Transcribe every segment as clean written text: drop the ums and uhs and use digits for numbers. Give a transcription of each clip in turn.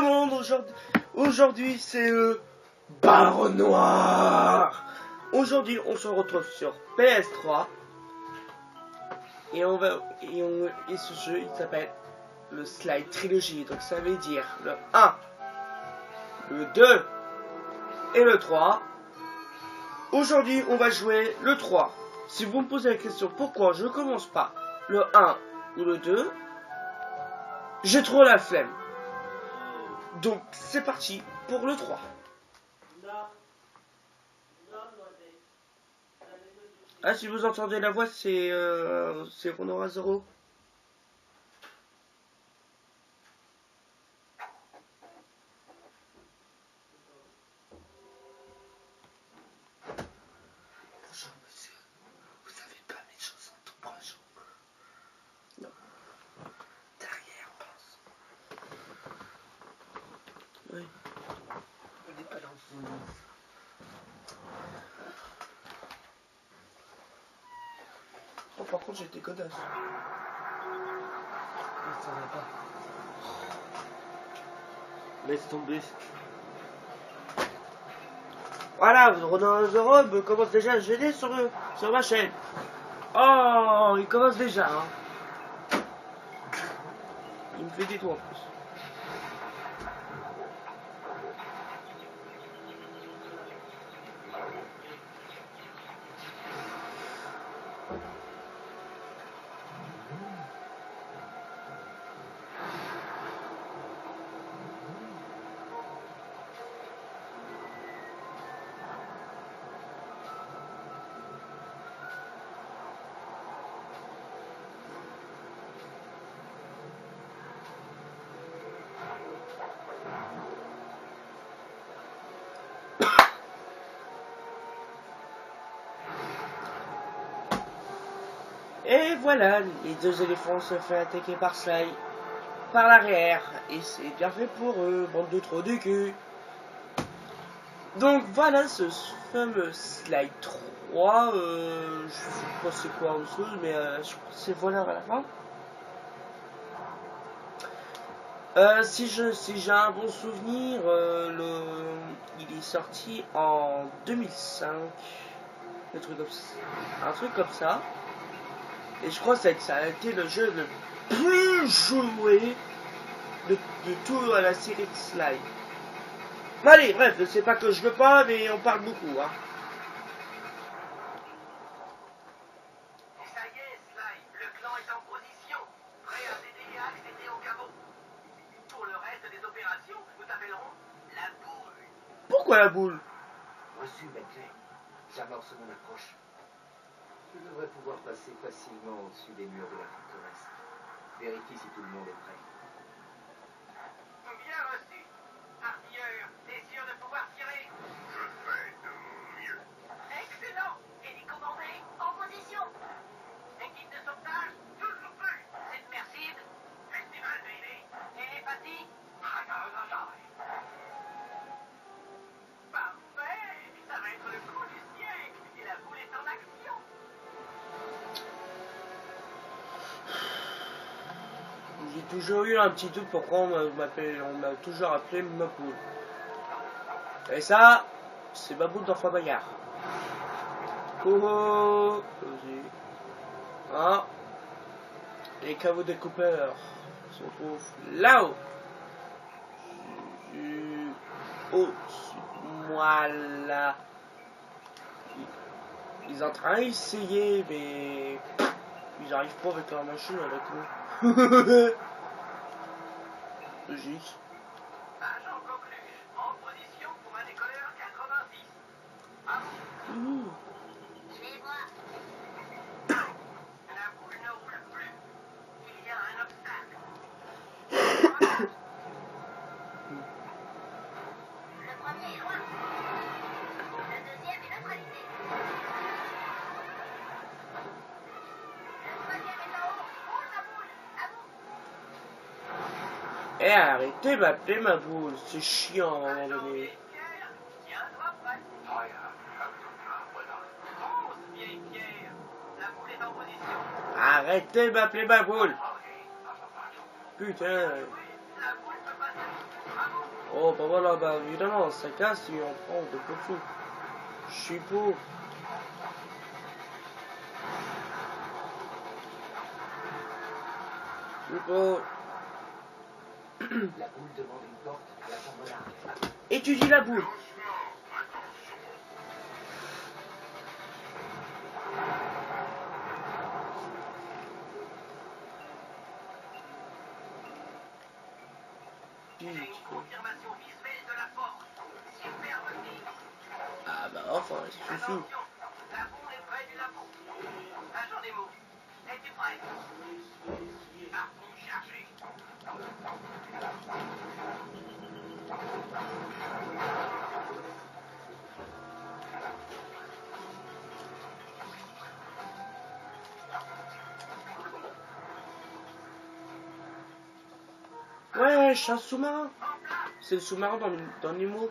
le monde, aujourd'hui c'est le Baron Noir. Aujourd'hui on se retrouve sur PS3 et et ce jeu il s'appelle le Sly Trilogy, donc ça veut dire le 1, le 2 et le 3. Aujourd'hui on va jouer le 3. Si vous me posez la question pourquoi je commence pas le 1 ou le 2, j'ai trop la flemme. Donc c'est parti pour le 3. Ah, si vous entendez la voix, c'est Renoir Zero. Bonjour monsieur, vous avez pas mes chansons tout proche? Non. Derrière, on pense. Oui. On n'est pas dans le fond. Oh, par contre, j'étais godasse. Ça va pas. Laisse tomber. Voilà, Ronan The Rob commence déjà à gêner sur ma chaîne. Oh, il commence déjà. Hein. Il me fait des tours en plus. Et voilà, les deux éléphants se font attaquer par Sly, par l'arrière, et c'est bien fait pour eux, bande de trous du cul. Donc voilà ce fameux Sly 3, je sais pas c'est quoi autre chose, mais je crois que c'est voleur à la fin. Si j'ai un bon souvenir, il est sorti en 2005, un truc comme ça. Et je crois que ça a été le jeu le plus joué de tout à la série de Sly. Mais allez, bref, c'est pas que je veux pas, mais on parle beaucoup, hein. Ça y est, Sly, le clan est en position, prêt à t'aider à accéder au caveau. Pour le reste des opérations, nous t'appellerons la boule. Pourquoi la boule? Reçu, Bentley. J'amorce mon approche. Je devrais pouvoir passer facilement au-dessus des murs de la forteresse. Vérifie si tout le monde est prêt. Bien reçu. Artilleur, t'es sûr de pouvoir tirer? Je fais de mon mieux. Excellent. Hélicomandé, en position. Équipe de sauvetage, toujours prêt. C'est submersible. Festival, baby. Télépathie. Parfait. Ça va être le coup du siècle. Et la boule est en action. J'ai toujours eu un petit doute pourquoi on m'a toujours appelé Maboule. Et ça, c'est Maboule dans Fort Boyard. Oh oh, vas-y. Ah. Les caveaux découpeurs se trouvent là-haut. Au-dessus de moi là. Ils sont en train d'essayer, mais ils arrivent pas avec leur machine avec nous. Logique. Agent conclu. En position pour un décolleur 86. Ah bon? Je vais voir. La boule ne roule plus. Il y a un obstacle. Le premier est loin. Le deuxième est neutralisé. Le troisième est en haut. Oh, la boule. À vous. Eh, arrêtez de m'appeler Maboule, c'est chiant à un moment donné. Tiens-toi prêt. Fonce, vieille pierre. La boule est en position. Arrêtez de m'appeler Maboule. Putain. La boule peut passer. Bravo. Oh bah voilà, bah évidemment, ça casse et on prend de peu de sous. Je suis pour. Je suis pour. La boule demande une porte à la monarque. Étudie la boule. Confirmation visuelle de la porte. Superbe tir. Ah bah enfin, il suffit. Attention, la boule est près du labo. Agent Nemo, es-tu prêt? Harpoon chargé. Ouais, je suis un sous-marin. C'est le sous-marin dans Nemo.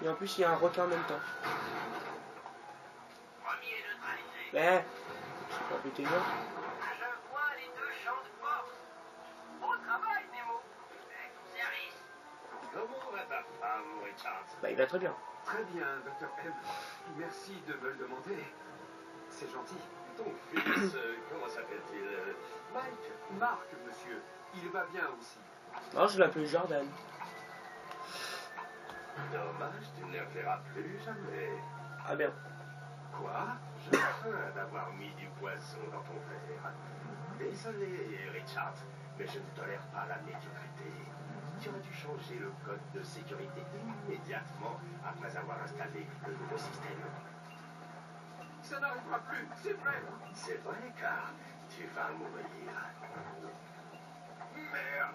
Et en plus, il y a un requin en même temps. Premier neutralisé. Mais, c'est pas pété là. Je vois les deux champs de force. Bon travail, Nemo. À ton service. Comment va ta femme, Richard? Bah, il va très bien. Très bien, Dr. M. Merci de me le demander. C'est gentil. Ton fils, comment s'appelle-t-il? Mike. Marc, monsieur. Il va bien aussi. Non, je l'appelle Jordan. Dommage, tu ne le verras plus jamais. Ah bien. Quoi? Je crains d'avoir mis du poison dans ton verre. Désolé, Richard, mais je ne tolère pas la médiocrité. Tu aurais dû changer le code de sécurité immédiatement après avoir installé le nouveau système. Ça n'arrivera plus, c'est vrai. C'est vrai, car tu vas mourir. Merde.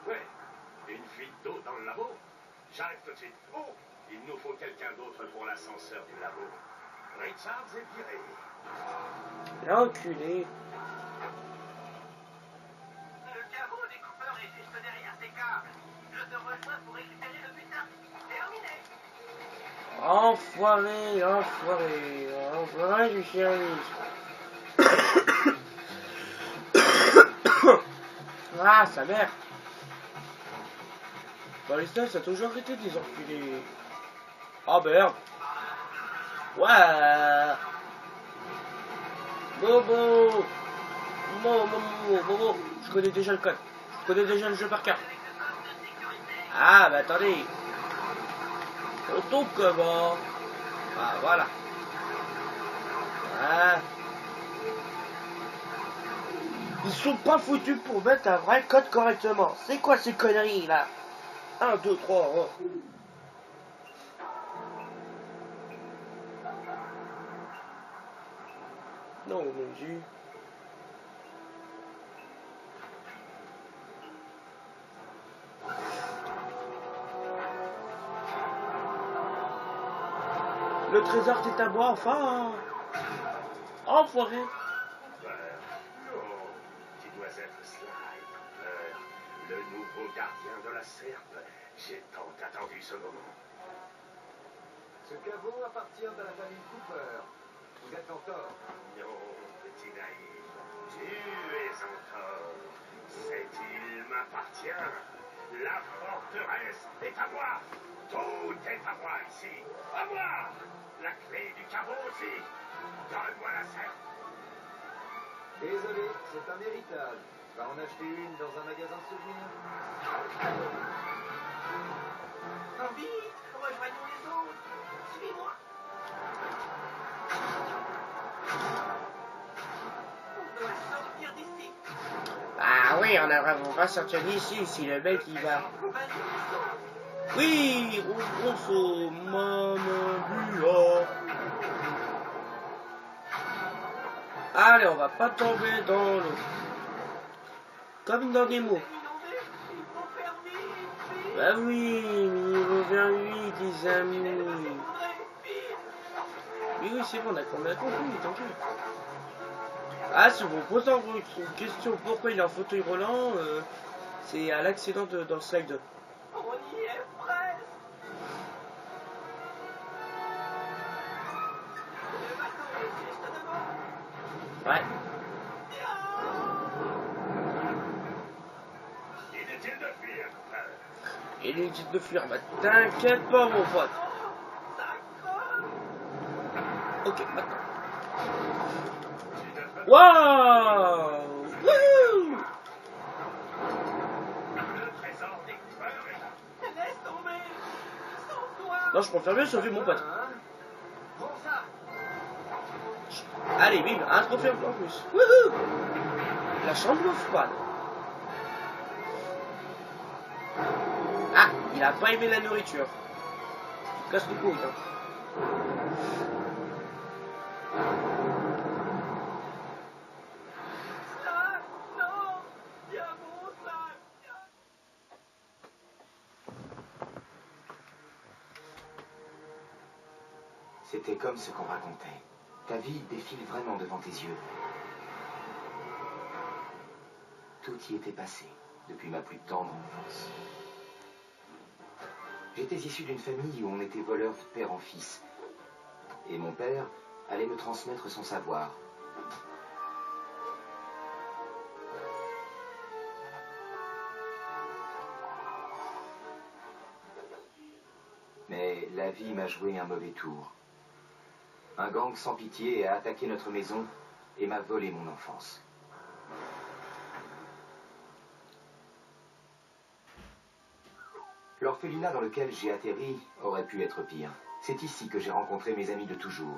Ouais, une fuite d'eau dans le labo. J'arrive tout de suite. Oh, il nous faut quelqu'un d'autre pour l'ascenseur du labo. Richards est viré. L'enculé. Le caveau découpeur est juste derrière tes câbles. Je te rejoins pour récupérer le butin. Terminé. Enfoiré, enfoiré, enfoiré du service. Ah, sa mère. Dans les stages, ça a toujours été des enculés. Oh merde. Ouais. Bobo. Bobo. Je connais déjà le code. Je connais déjà le jeu par cœur. Ah, bah attendez. On tombe comment? Ah, voilà. Ah. Ils sont pas foutus pour mettre un vrai code correctement. C'est quoi ces conneries là? 1, 2, 3, 1. Non, mon Dieu. Le trésor t'est à moi, enfin. Enfoiré. Non, tu dois être Sly, le nouveau gardien de la serpe. J'ai tant attendu ce moment. Ce caveau appartient à la famille Cooper. Vous êtes en tort. Non, petit naïf, tu es en tort. Cette île m'appartient. La forteresse est à moi. Tout est à moi ici. À moi. La clé du caveau aussi. Donne-moi la serpe. Désolé, c'est un héritage. Va en acheter une dans un magasin de souvenirs. Vite, rejoignons les autres. Suis-moi. On doit sortir d'ici. Ah oui, on va sortir d'ici si le mec il va. Oui, Rousseau, maman, bureau. Allez, on va pas tomber dans l'eau. Comme dans des mots. Bah oui, niveau 28, les amis. Oui, c'est bon, on a compris, t'inquiète. Ah, si vous posez une question pourquoi il est en fauteuil roulant, c'est à l'accident dans le slide 2. On y est presque. Le bateau est juste devant. Ouais. Et il dit de fuir. Bah t'inquiète pas mon pote. Ok, maintenant. Waouh! Wouhou! Laisse tomber. Sauve-toi. Non, je préfère bien sauver mon pote. Bon ça. Allez, bim, un trophée en plus. Wouhou! La chambre froide. Ah, il a pas aimé la nourriture. Tu casses les couilles, hein. Sac, non. Viens mon sac. C'était comme ce qu'on racontait. Ta vie défile vraiment devant tes yeux. Tout y était passé depuis ma plus tendre enfance. J'étais issu d'une famille où on était voleur de père en fils. Et mon père allait me transmettre son savoir. Mais la vie m'a joué un mauvais tour. Un gang sans pitié a attaqué notre maison et m'a volé mon enfance. L'orphelinat dans lequel j'ai atterri aurait pu être pire. C'est ici que j'ai rencontré mes amis de toujours.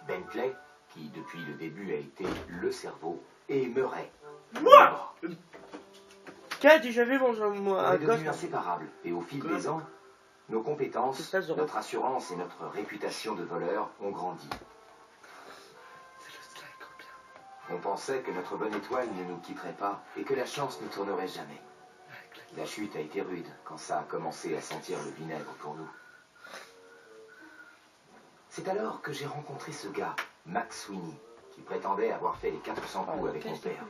Bentley, qui depuis le début a été le cerveau, et Murray. Moi! Qu'a dit j'avais mangé On un est gosse? devenus inséparables, et au fil des ans, nos compétences, C'est ça, notre assurance et notre réputation de voleur ont grandi. On pensait que notre bonne étoile ne nous quitterait pas et que la chance ne tournerait jamais. La chute a été rude quand ça a commencé à sentir le vinaigre pour nous. C'est alors que j'ai rencontré ce gars, Max Sweeney, qui prétendait avoir fait les 400 coups avec mon père.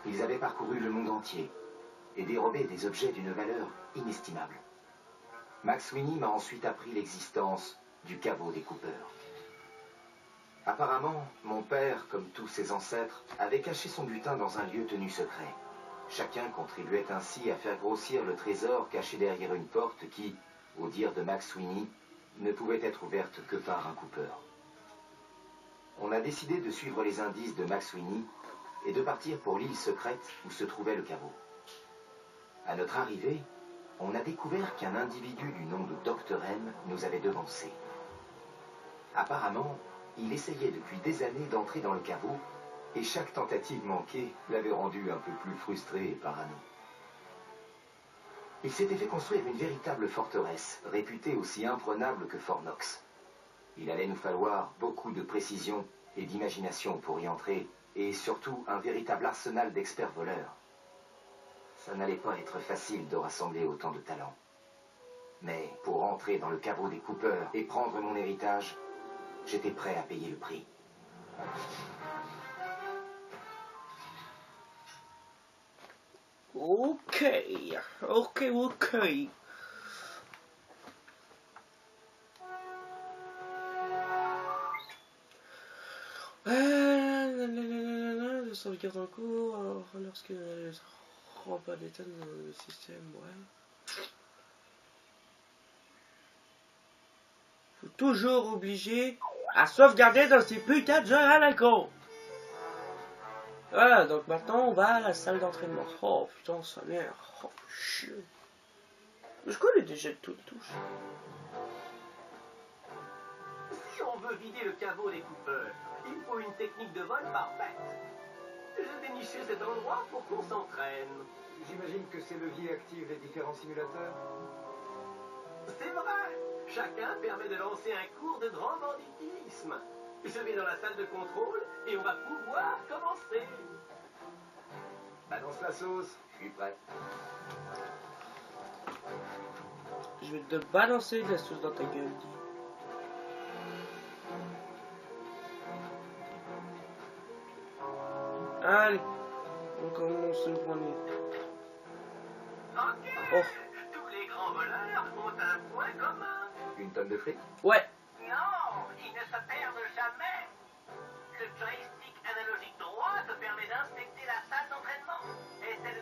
Ils avaient parcouru le monde entier et dérobé des objets d'une valeur inestimable. Max Sweeney m'a ensuite appris l'existence du caveau des coupeurs. Apparemment, mon père, comme tous ses ancêtres, avait caché son butin dans un lieu tenu secret. Chacun contribuait ainsi à faire grossir le trésor caché derrière une porte qui, au dire de Max Sweeney, ne pouvait être ouverte que par un coupeur. On a décidé de suivre les indices de Max Sweeney et de partir pour l'île secrète où se trouvait le caveau. À notre arrivée, on a découvert qu'un individu du nom de Dr. M nous avait devancés. Apparemment, il essayait depuis des années d'entrer dans le caveau et chaque tentative manquée l'avait rendu un peu plus frustré et parano. Il s'était fait construire une véritable forteresse, réputée aussi imprenable que Fort Knox. Il allait nous falloir beaucoup de précision et d'imagination pour y entrer, et surtout un véritable arsenal d'experts voleurs. Ça n'allait pas être facile de rassembler autant de talents. Mais pour entrer dans le caveau des coupeurs et prendre mon héritage, j'étais prêt à payer le prix. Ok. Le sauvegarde en cours, alors lorsque ne rend pas d'état dans le système, ouais. Faut toujours obliger à sauvegarder dans ces putains de jeux à la con. Voilà, donc maintenant on va à la salle d'entraînement. Oh putain, sa mère. Oh chier. Je connais déjà toutes les touches. Si on veut vider le caveau des coupeurs, il faut une technique de vol parfaite. J'ai déniché cet endroit pour qu'on s'entraîne. J'imagine que ces leviers activent les différents simulateurs. C'est vrai. Chacun permet de lancer un cours de grand banditisme. Je vais dans la salle de contrôle et on va pouvoir commencer. Balance la sauce, je suis prêt. Je vais te balancer de la sauce dans ta gueule. Dis. Allez, on commence le premier. Ok. Oh. Tous les grands voleurs ont un point commun. Une tonne de fric? Ouais. Non, ils ne se perdent jamais. Le joystick analogique droit te permet d'inspecter la salle d'entraînement. Et c'est le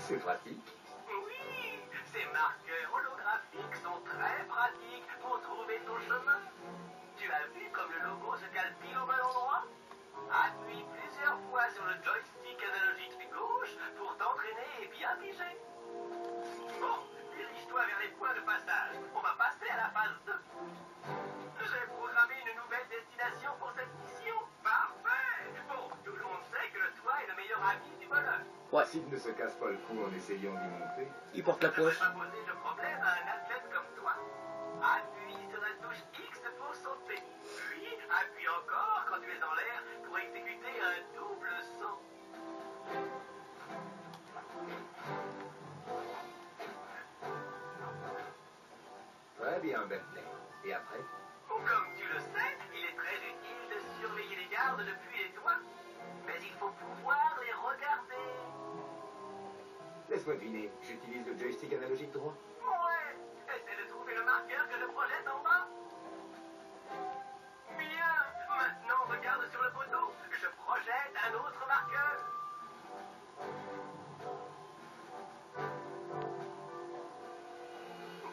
C'est pratique. Oui, ces marqueurs holographiques sont très pratiques pour trouver ton chemin. Tu as vu comme le logo se cale pile au bon endroit? Appuie plusieurs fois sur le joystick analogique gauche pour t'entraîner et bien piger. Bon, dirige-toi vers les points de passage. On va passer à la phase 2. J'ai programmé une nouvelle destination pour cette mission. Parfait. Bon, tout le monde sait que le toit est le meilleur ami du bonheur. Ouais, S'il ne se casse pas le cou en essayant d'y monter. il porte la Ça ne poche. devrait pas poser de problème à un athlète comme toi. Appuie sur la touche X pour sauter. Puis, appuie encore quand tu es en l'air pour exécuter un double saut. Très bien, Bentley. Et après? Comme tu le sais, il est très utile de surveiller les gardes depuis les toits. Mais il faut pouvoir les regarder. Laisse-moi deviner, j'utilise le joystick analogique droit. Ouais, essaie de trouver le marqueur que je projette en bas. Bien, maintenant regarde sur le poteau. Je projette un autre marqueur.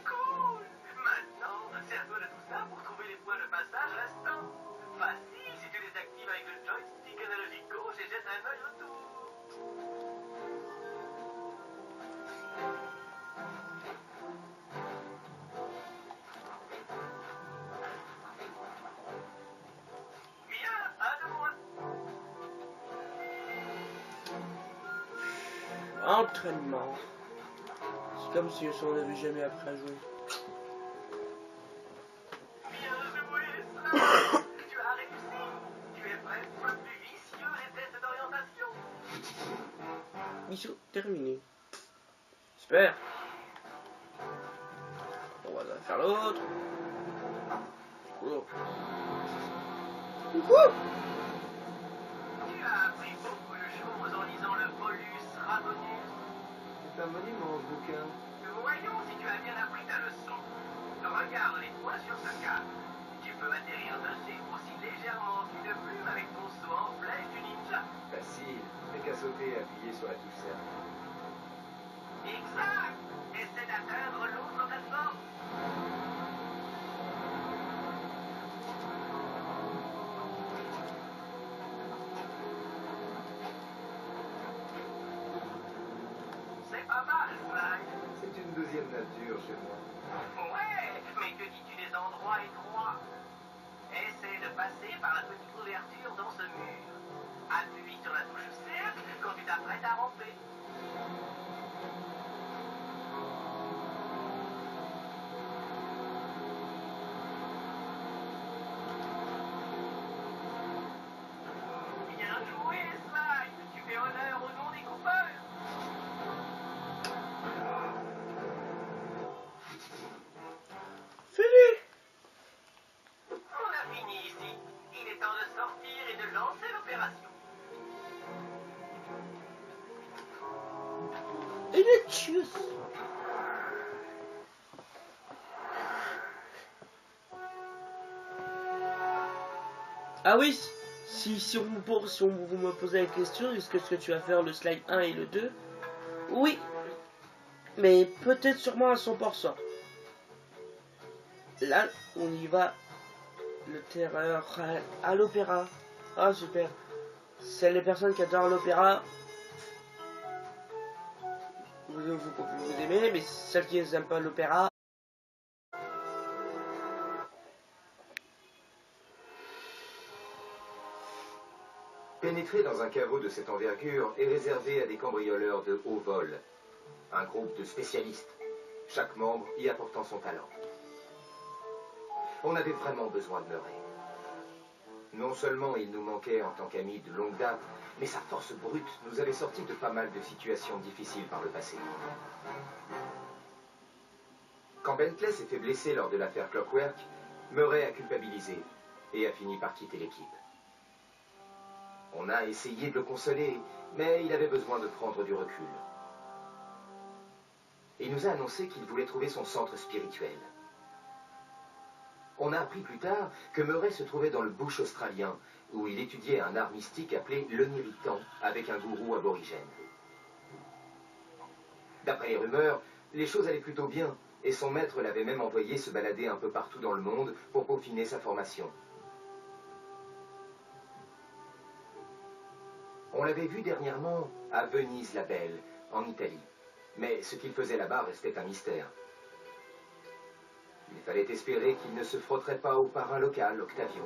Cool. Maintenant, sers-toi de tout ça pour trouver les points de passage restants. Facile si tu les actives avec le joystick analogique gauche et jettes un œil autour. Bien, à de moi. Entraînement. C'est comme si on n'avait jamais appris à jouer. Bien joué, Slam. Tu as réussi. Tu es prêt pour le plus vicieux des tests d'orientation. Mission terminée. Super. On va faire l'autre. Oh. Wouhou. Tu as appris beaucoup de choses en lisant le Polus Rhabdonius. C'est un monument, ce bouquin. Voyons si tu as bien appris ta leçon. Regarde les points sur ce cadre. Tu peux atterrir dessus aussi légèrement qu'une plume avec ton saut en flèche du ninja. Facile. Plus qu'à sauter et appuyer sur la touche cercle. Exact. Essaie d'atteindre l'autre plateforme. C'est pas mal, Fly. C'est une deuxième nature chez moi. Ouais, mais que dis-tu des endroits étroits? Essaie de passer par la petite ouverture dans ce mur. Appuie sur la touche cercle quand tu t'apprêtes à ramper. Bien joué, Slime. Tu fais honneur au nom des coupeurs. Fini. On a fini ici. Il est temps de sortir et de lancer l'opération. Et le tchuss. Ah oui, si vous me posez la question, est-ce que tu vas faire le slide 1 et le 2? Oui, mais peut-être sûrement à 100%. Là, on y va. Le terreur à l'opéra. Ah, super. C'est les personnes qui adorent l'opéra. Vous aimez, mais celles qui n'aiment pas l'opéra. Pénétrer dans un caveau de cette envergure est réservé à des cambrioleurs de haut vol. Un groupe de spécialistes, chaque membre y apportant son talent. On avait vraiment besoin de Murray. Non seulement il nous manquait en tant qu'ami de longue date, mais sa force brute nous avait sortis de pas mal de situations difficiles par le passé. Quand Bentley s'est fait blesser lors de l'affaire Clockwork, Murray a culpabilisé et a fini par quitter l'équipe. On a essayé de le consoler, mais il avait besoin de prendre du recul. Il nous a annoncé qu'il voulait trouver son centre spirituel. On a appris plus tard que Murray se trouvait dans le bush australien, où il étudiait un art mystique appelé l'Oniritan, avec un gourou aborigène. D'après les rumeurs, les choses allaient plutôt bien, et son maître l'avait même envoyé se balader un peu partout dans le monde pour peaufiner sa formation. On l'avait vu dernièrement à Venise la Belle, en Italie. Mais ce qu'il faisait là-bas restait un mystère. Il fallait espérer qu'il ne se frotterait pas au parrain local, Octavio.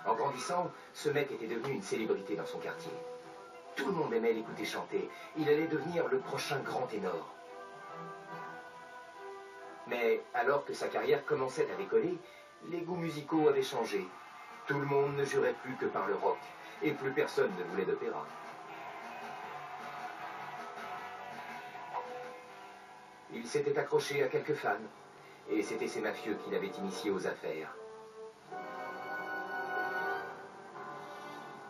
En grandissant, ce mec était devenu une célébrité dans son quartier. Tout le monde aimait l'écouter chanter. Il allait devenir le prochain grand ténor. Mais alors que sa carrière commençait à décoller, les goûts musicaux avaient changé. Tout le monde ne jurait plus que par le rock, et plus personne ne voulait d'opéra. Il s'était accroché à quelques fans, et c'était ces mafieux qui l'avaient initié aux affaires.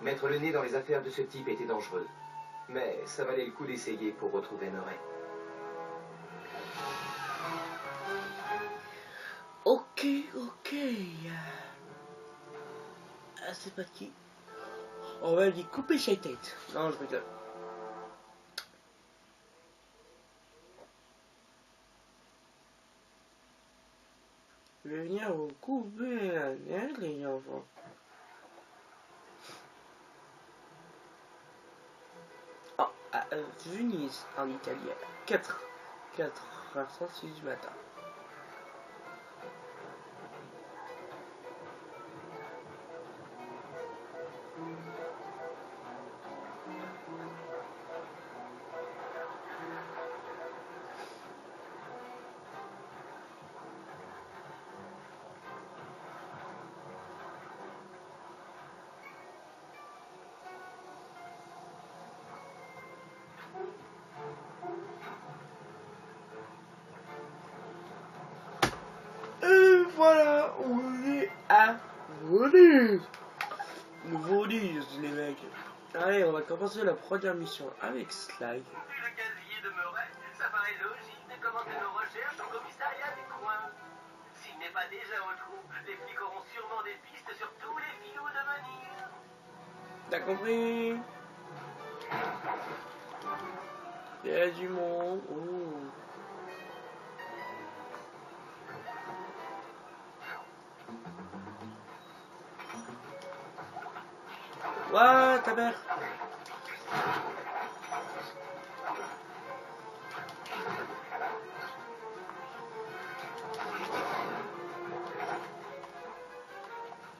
Mettre le nez dans les affaires de ce type était dangereux, mais ça valait le coup d'essayer pour retrouver Murray. Ok. Ah, c'est parti. On va lui couper sa tête. Non, je rigole. Je vais venir vous couper la tête, les enfants. Ah, à Venise, en Italie, à 4h36 du matin. Et voilà, on est à Venise. Venise, les mecs. Allez, on va commencer la première mission avec Sly. Vu le casier de Murray, ça paraît logique de commencer nos recherches au commissariat du coin. S'il n'est pas déjà au trou, les flics auront sûrement des pistes sur tous les filous de Venise. T'as compris? Il y a du monde. Oh. Ouah, ta mère.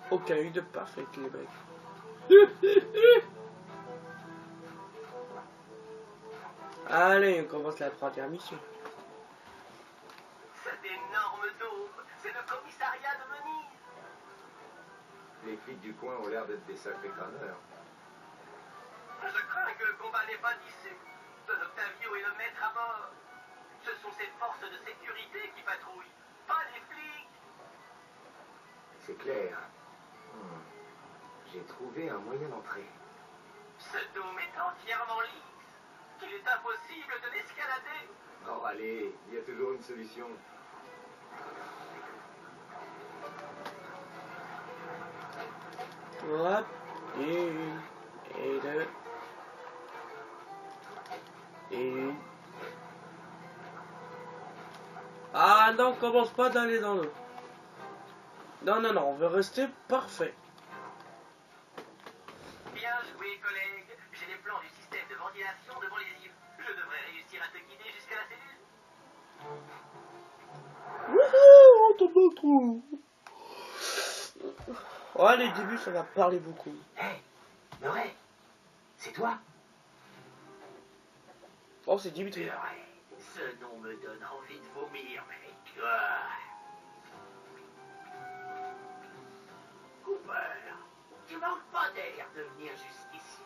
Aucun eu de parfait, les mecs. Allez, on commence la première mission. Cet énorme dôme, c'est le commissariat de Venise. Les flics du coin ont l'air d'être des sacrés crâneurs. Je crains que le combat n'ait pas d'issue. Don Octavio est le maître à bord. Ce sont ces forces de sécurité qui patrouillent, pas les flics. C'est clair. J'ai trouvé un moyen d'entrer. Ce dôme est entièrement lisse. Il est impossible de l'escalader. Oh, allez, il y a toujours une solution. Hop, et une, et deux, et une. Ah non, on commence pas d'aller dans l'eau. Non, on veut rester parfait. Bien joué, collègue. J'ai les plans du système de ventilation devant les yeux. Je devrais réussir à te guider jusqu'à la cellule. Wouhou, on tombe dans le trou. Ouais, les débuts, ça va parler beaucoup. Hé, Murray, c'est toi? Oh, c'est Dimitri. Murray, ce nom me donne envie de vomir, mec. Cooper, tu manques pas d'air de venir jusqu'ici.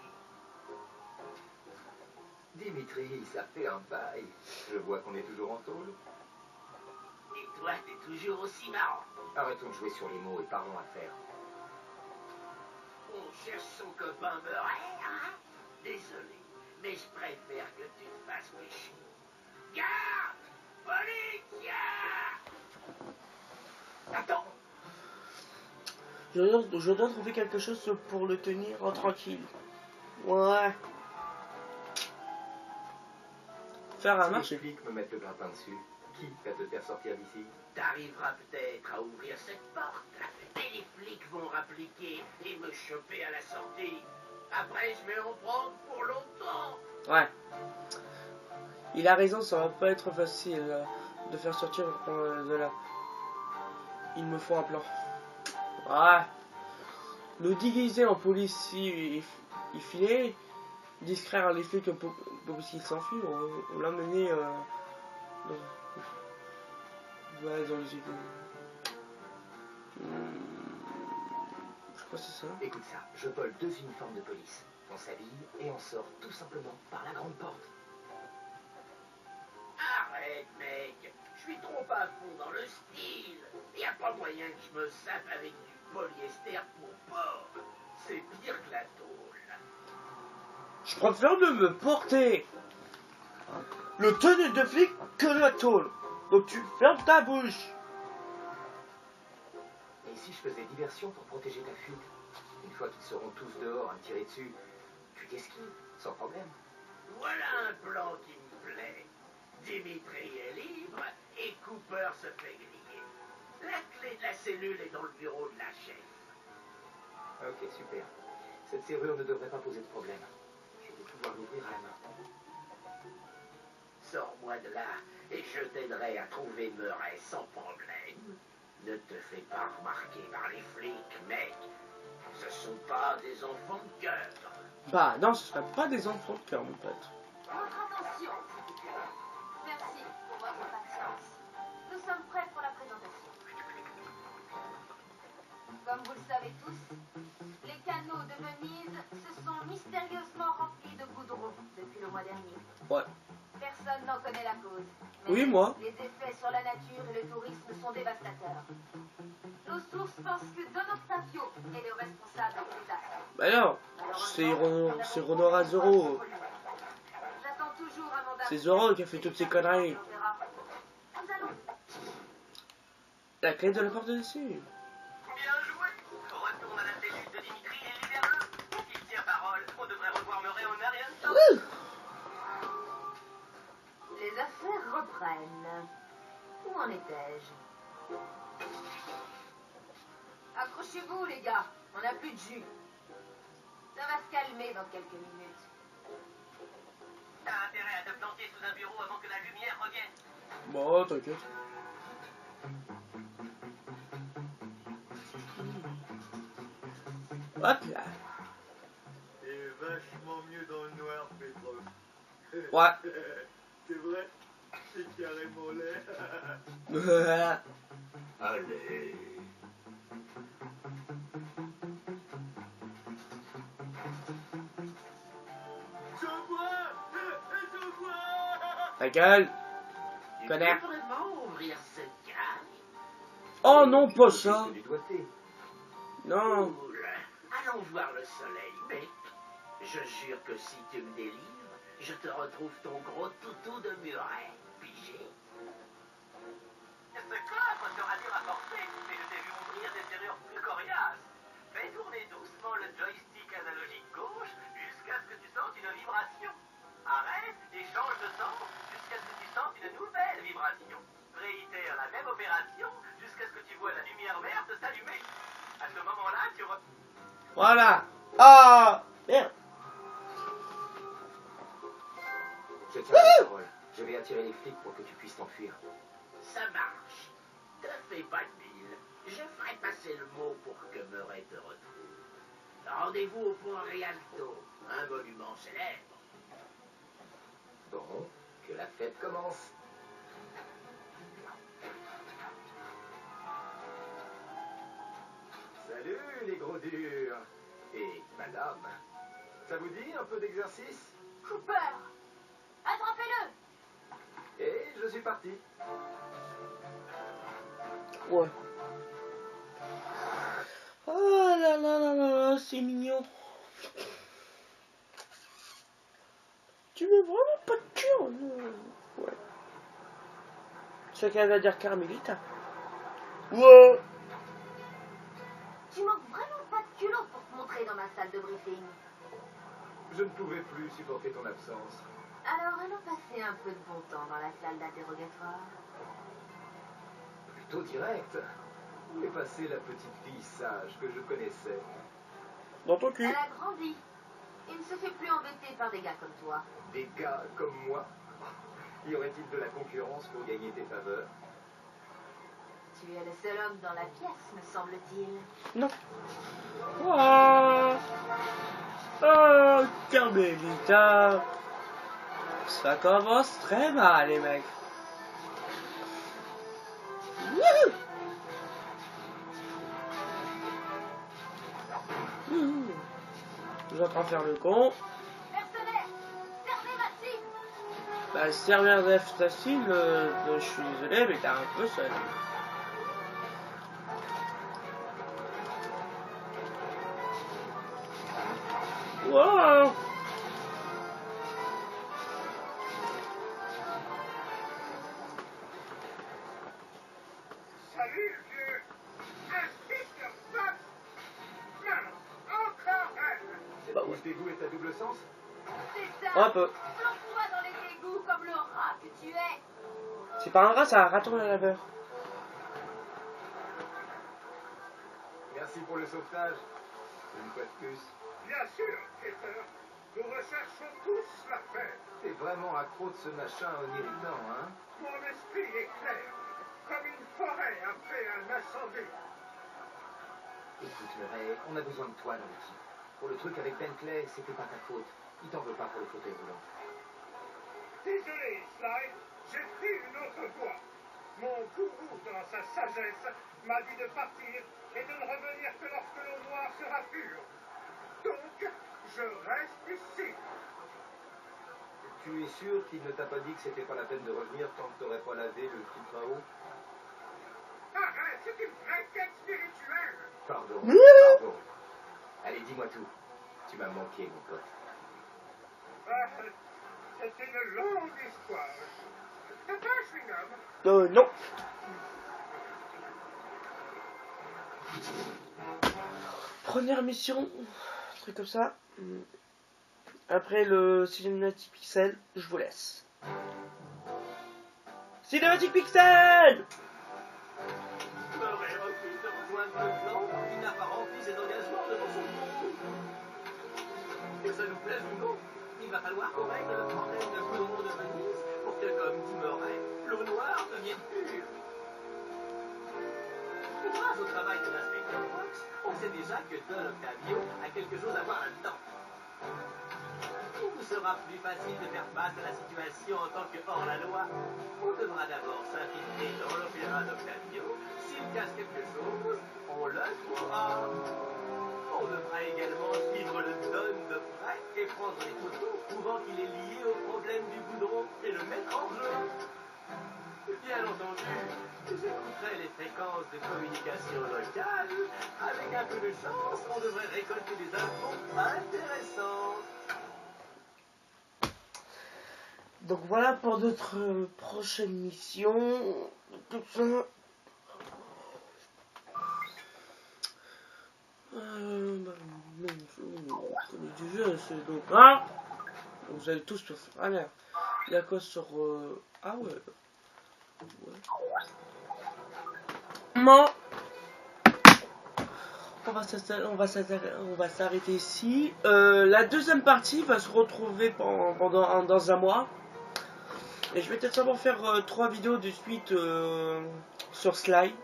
Dimitri, ça fait un bail. Je vois qu'on est toujours en tôle. Et toi, t'es toujours aussi marrant. Arrêtons de jouer sur les mots et parlons affaires. On cherche son copain Murray, hein? Désolé, mais je préfère que tu te fasses pécher. Garde! Police! Attends! Je dois trouver quelque chose pour le tenir en tranquille. Ouais. faire un Si les marché. flics me mettent le grappin dessus, qui va te faire sortir d'ici? T'arriveras peut-être à ouvrir cette porte, et les flics vont rappliquer et me choper à la sortie. Après, je vais en prendre pour longtemps. Ouais. Il a raison, ça va pas être facile de faire sortir de là. Il me faut un plan. Ouais. Nous déguiser en policier et filer, distraire les flics pour qu'ils s'enfuient, on l'a mené dans les égouts. Je crois que c'est ça. Écoute ça, je vole 2 uniformes de police. On s'habille et on sort tout simplement par la grande porte. Arrête, mec. Je suis trop à fond dans le style. Y a pas moyen que je me sape avec du polyester pour porc. C'est pire que la tôle. Je préfère de me porter le tenue de flic que la tôle. Donc tu fermes ta bouche. Et si je faisais diversion pour protéger ta fuite? Une fois qu'ils seront tous dehors à me tirer dessus, tu t'esquives, sans problème. Voilà un plan qui me plaît. Dimitri est libre et Cooper se fait griller. La clé de la cellule est dans le bureau de la chef. Ok, super. Cette serrure ne devrait pas poser de problème. Je vais pouvoir l'ouvrir à la main. Sors-moi de là et je t'aiderai à trouver Murray sans problème. Ne te fais pas remarquer par les flics, mec. Ce sont pas des enfants de cœur. Bah non, ce serait pas des enfants de cœur, mon pote. Votre attention, s'il vous plaît. Merci pour votre patience. Nous sommes prêts pour la présentation. Comme vous le savez tous, les canaux de Venise se sont mystérieusement remplis de goudron depuis le mois dernier. Ouais. Personne n'en connaît la cause. Mais Oui, moi. les effets sur la nature et le tourisme sont dévastateurs. Nos sources pensent que Don Octavio est le responsable du désastre. Bah non, c'est Renaud Razoro. J'attends toujours un mandat. C'est Zoro qui a fait toutes ces conneries. Nous allons. La clé de la porte dessus. Bien joué. Retourne à la cellule de Dimitri et libère-le. Il tient parole. On devrait revoir Murray en un rien de temps. Les affaires reprennent. Où en étais-je? Accrochez-vous, les gars. On n'a plus de jus. Ça va se calmer dans quelques minutes. T'as intérêt à te planter sous un bureau avant que la lumière revienne. Bon, t'inquiète. Hop là. C'est vachement mieux dans le noir, Petrov. Ouais. C'est vrai, c'est carrément laid. Allez. Je vois. Ta gueule. Tu Connard. peux vraiment ouvrir cette cage? Oh non, pas ça. Du doigté. Non. Cool. Allons voir le soleil, mec. Je jure que si tu me délivres, je te retrouve ton gros toutou de Murray. Pigé? Ce coffre sera dur à porter, mais je t'ai vu ouvrir des serrures plus coriaces. Fais tourner doucement le joystick analogique gauche jusqu'à ce que tu sentes une vibration. Arrête et change de sens jusqu'à ce que tu sentes une nouvelle vibration. Réitère la même opération jusqu'à ce que tu vois la lumière verte s'allumer. À ce moment-là, tu Voilà. Ah. Merde. Je tiens la parole. Je vais attirer les flics pour que tu puisses t'enfuir. Ça marche. Te fais pas de mille. Je ferai passer le mot pour que Murray te retrouve. Rendez-vous au Point Rialto, un monument célèbre. Bon, que la fête commence. Salut les gros durs. Et madame, ça vous dit un peu d'exercice? Cooper, attrapez-le. Et je suis parti. Ouais. Oh là là là là là, c'est mignon. Tu veux vraiment pas de cœur? Ouais. Ce qu'elle va dire Carmelita. Ouais. Tu manques vraiment pas de culot pour te montrer dans ma salle de briefing. Je ne pouvais plus supporter ton absence. Alors, allons passer un peu de bon temps dans la salle d'interrogatoire. Plutôt direct. Où est passée la petite fille sage que je connaissais? Dans ton cul. Elle a grandi. Il ne se fait plus embêter par des gars comme toi. Des gars comme moi? Y aurait-il de la concurrence pour gagner tes faveurs? Tu es le seul homme dans la pièce, me semble-t-il. Non. Oh, oh Carmelita. Ça commence très mal, les mecs. Wouhou. Wouhou. Je suis en train de faire le con. Mercenaires, servez ma cible. Bah, servir d'F-Stacile, je suis désolé, mais t'es un peu seul. Wow. Salut, vieux. Insiste sur Fox. Non, encore elle. Cette Bah, bouche d'égout est à double sens? C'est ça. Un peu. Plonge-toi dans les égouts comme le rat que tu es. C'est pas un rat, c'est un raton à laveur. Merci pour le sauvetage. Une fois de plus. Bien sûr, Peter. Nous recherchons tous la paix. T'es vraiment accro de ce machin oniritant, hein? Mon esprit est clair, comme une forêt après un incendie. Écoute, Murray, on a besoin de toi dans l'équipe. Pour le truc avec Bentley, c'était pas ta faute. Il t'en veut pas pour le fauteuil roulant. Désolé, Sly, j'ai pris une autre voie. Mon gourou, dans sa sagesse, m'a dit de partir et de ne revenir que lorsque l'eau noire sera pure. Donc, je reste ici. Tu es sûr qu'il ne t'a pas dit que c'était pas la peine de revenir tant que t'aurais pas lavé le filtre à eau? Arrête, c'est une vraie quête spirituelle. Pardon, pardon. Allez, dis-moi tout. Tu m'as manqué, mon pote. Ah, c'est une longue histoire. T'as pas un chewing-gum? Non. Première mission, truc comme ça. Après le Cinematic Pixel, je vous laisse. Cinematic Pixel! Murray refuse de rejoindre le plan, il n'a pas rempli ses engagements devant son groupe. Que ça nous plaise ou non, il va falloir qu'on règle le problème de goudron de Venise pour que, comme dit Murray, l'eau noire devienne pure. Grâce au travail de l'inspecteur Fox, on sait déjà que Don Octavio a quelque chose à voir là-dedans. Il vous sera plus facile de faire face à la situation en tant que hors-la-loi. On devra d'abord s'infiltrer dans l'opéra d'Octavio. S'il casse quelque chose, on le trouvera. On devra également suivre le Don de près et prendre des photos prouvant qu'il est lié au problème du goudron et le mettre en jeu. Bien entendu, j'écouterai les fréquences de communication locale. Avec un peu de chance, on devrait récolter des infos intéressantes. Donc voilà pour notre prochaine mission. Tout ça. Du jeu, c'est donc. Hein, vous allez tous sur. Ah merde. Il y a quoi sur. Ah ouais. Non. On va s'arrêter ici. La deuxième partie va se retrouver dans un mois. Et je vais peut-être seulement faire 3 vidéos de suite sur Sly.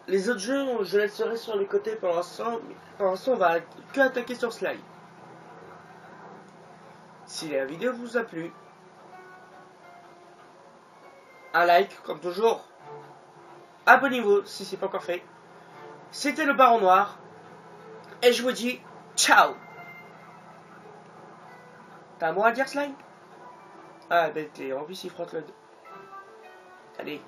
Les autres jeux, je laisserai sur les côtés pour l'instant. Pour l'instant, on va que attaquer sur Sly. Si la vidéo vous a plu, un like comme toujours. Abonnez-vous si c'est pas encore fait. C'était le Baron Noir. Et je vous dis ciao. T'as un mot à dire, Sly? Ah, ben, en plus, il frotte le dos. Allez.